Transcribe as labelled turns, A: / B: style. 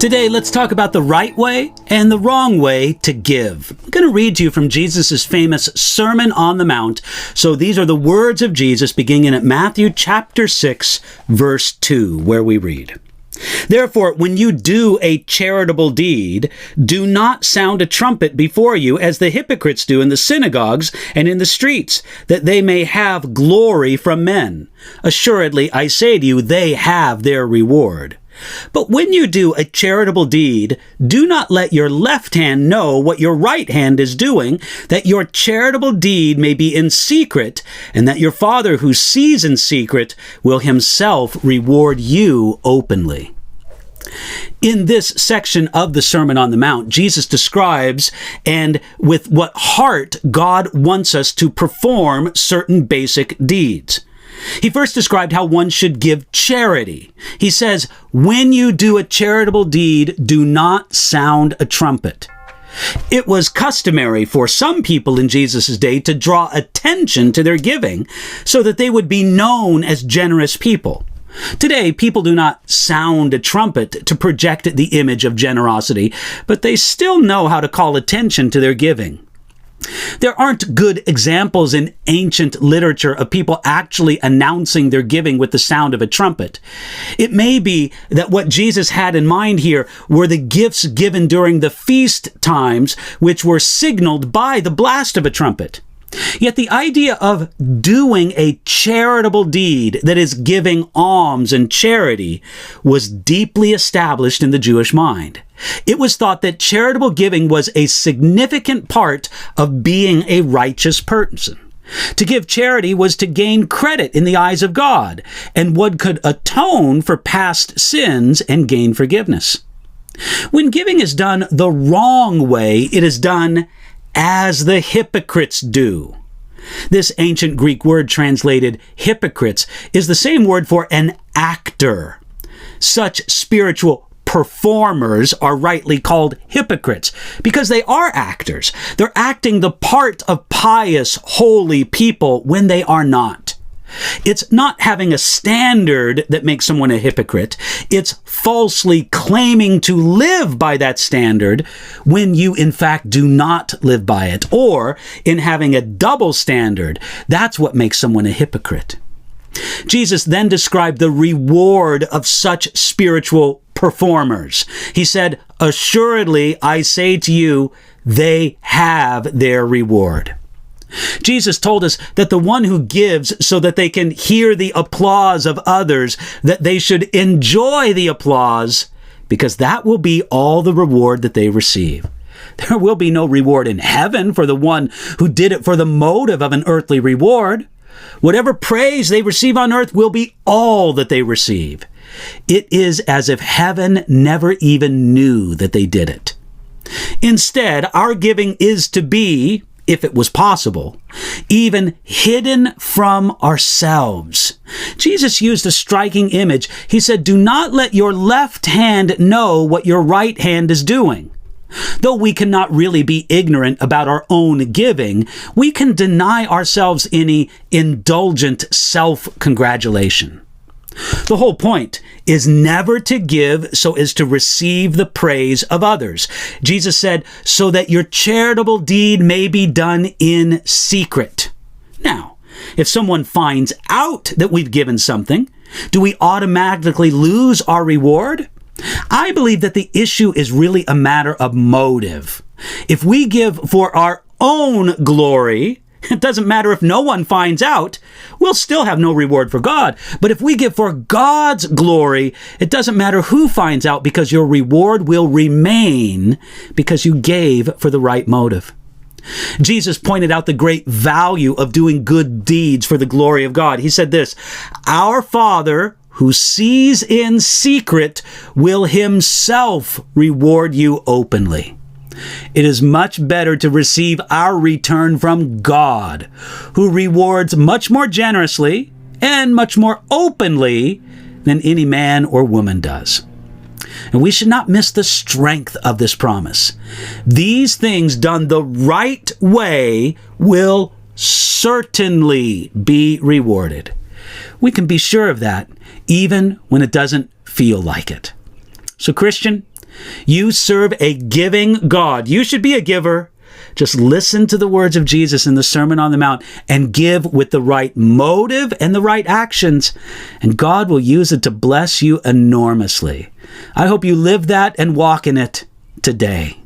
A: Today, let's talk about the right way and the wrong way to give. I'm going to read to you from Jesus' famous Sermon on the Mount. So these are the words of Jesus beginning at Matthew chapter 6, verse 2, where we read, "Therefore, when you do a charitable deed, do not sound a trumpet before you as the hypocrites do in the synagogues and in the streets, that they may have glory from men. Assuredly, I say to you, they have their reward. But when you do a charitable deed, do not let your left hand know what your right hand is doing, that your charitable deed may be in secret, and that your Father who sees in secret will himself reward you openly." In this section of the Sermon on the Mount, Jesus describes and with what heart God wants us to perform certain basic deeds. He first described how one should give charity. He says, when you do a charitable deed, do not sound a trumpet. It was customary for some people in Jesus' day to draw attention to their giving so that they would be known as generous people. Today, people do not sound a trumpet to project the image of generosity, but they still know how to call attention to their giving. There aren't good examples in ancient literature of people actually announcing their giving with the sound of a trumpet. It may be that what Jesus had in mind here were the gifts given during the feast times, which were signaled by the blast of a trumpet. Yet the idea of doing a charitable deed, that is, giving alms and charity, was deeply established in the Jewish mind. It was thought that charitable giving was a significant part of being a righteous person. To give charity was to gain credit in the eyes of God, and one could atone for past sins and gain forgiveness. When giving is done the wrong way, it is done as the hypocrites do. This ancient Greek word translated hypocrites is the same word for an actor. Such spiritual performers are rightly called hypocrites because they are actors. They're acting the part of pious, holy people when they are not. It's not having a standard that makes someone a hypocrite. It's falsely claiming to live by that standard when you in fact do not live by it, or in having a double standard. That's what makes someone a hypocrite. Jesus then described the reward of such spiritual performers. He said, "Assuredly, I say to you, they have their reward." Jesus told us that the one who gives so that they can hear the applause of others, that they should enjoy the applause, because that will be all the reward that they receive. There will be no reward in heaven for the one who did it for the motive of an earthly reward. Whatever praise they receive on earth will be all that they receive. It is as if heaven never even knew that they did it. Instead, our giving is to be, if it was possible, even hidden from ourselves. Jesus used a striking image. He said, "Do not let your left hand know what your right hand is doing." Though we cannot really be ignorant about our own giving, we can deny ourselves any indulgent self-congratulation. The whole point is never to give so as to receive the praise of others. Jesus said, "So that your charitable deed may be done in secret." Now, if someone finds out that we've given something, do we automatically lose our reward? I believe that the issue is really a matter of motive. If we give for our own glory, it doesn't matter if no one finds out, we'll still have no reward for God. But if we give for God's glory, it doesn't matter who finds out, because your reward will remain because you gave for the right motive. Jesus pointed out the great value of doing good deeds for the glory of God. He said this, "Our Father who sees in secret will himself reward you openly." It is much better to receive our return from God, who rewards much more generously and much more openly than any man or woman does. And we should not miss the strength of this promise. These things done the right way will certainly be rewarded. We can be sure of that, even when it doesn't feel like it. So Christian, You serve a giving God. You should be a giver. Just listen to the words of Jesus in the Sermon on the Mount and give with the right motive and the right actions, and God will use it to bless you enormously. I hope you live that and walk in it today.